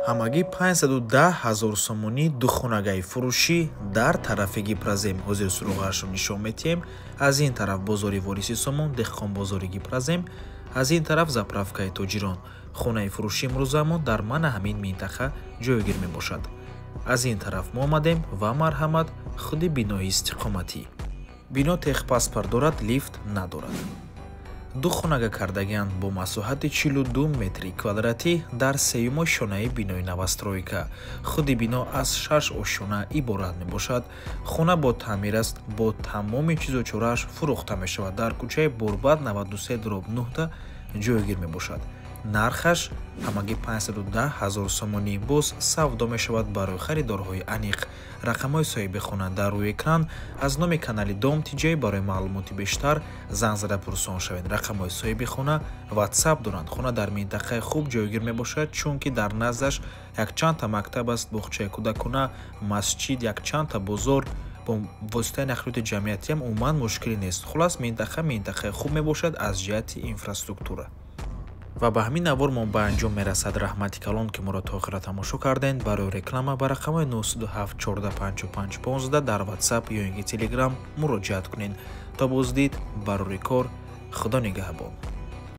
ҳамагӣ 510 000 сомонӣ духонагаи фурӯшӣ дар тарафи Гипразем ҳозир суруғашро нишон метиҳем. Аз ин тараф бозори Вориси Сомон, деҳқонбозори Гипразем, аз ин тараф заправкаи Тоҷирон. Хонаи фурӯши имрӯзамон дар мана ҳамин минтақа ҷойгир мебошад. Аз ин тараф мо омадем ва марҳамат худи бинои истиқоматӣ. Бино техпаспорт дорад, лифт надорад. Ду хонага кардагианд бо масоҳати 42 метри квадратӣ дар сеюмо шонаи бинои новостройка. Худи бино аз 6 ошона иборат мебошад. Хона бо таъмир аст, бо тамоми чизу чорааш фурӯхта мешавад. Дар кӯчаи Борбад 93/9 ҷойгир мебошад. Нархаш ҳамагӣ 510 000 сомонӣ. Боз савдо мешавад барои харидорҳои аниқ. Рақамҳои соҳиби хона дар рӯи экран. Аз номи канали Дом Тиҷаи барои маълумоти бештар занг зада пурсон шавед. Рақамҳои соҳиби хона WhatsApp доранд. Хона дар минтақаи хуб ҷойгир мебошад, чунки дар наздаш якчандта мактаб аст, боғчаи кӯдакона, масҷид, якчандта бозор. Бо воситаи нақлиёти ҷамъиятӣ ҳам умуман мушкилӣ нест. Хулас минтақаи хуб мебошад аз ҷиҳати инфраструктура. ва ба ҳамин навор мо ба анҷом мерасад. Раҳмати калон ки моро то охира тамошо кардем. Барои реклама ба рақамҳои 97 14 55 15 дар WhatsApp ё инки Telegram муроҷиат кунед. То боздид барори кор. худо нигаҳбон.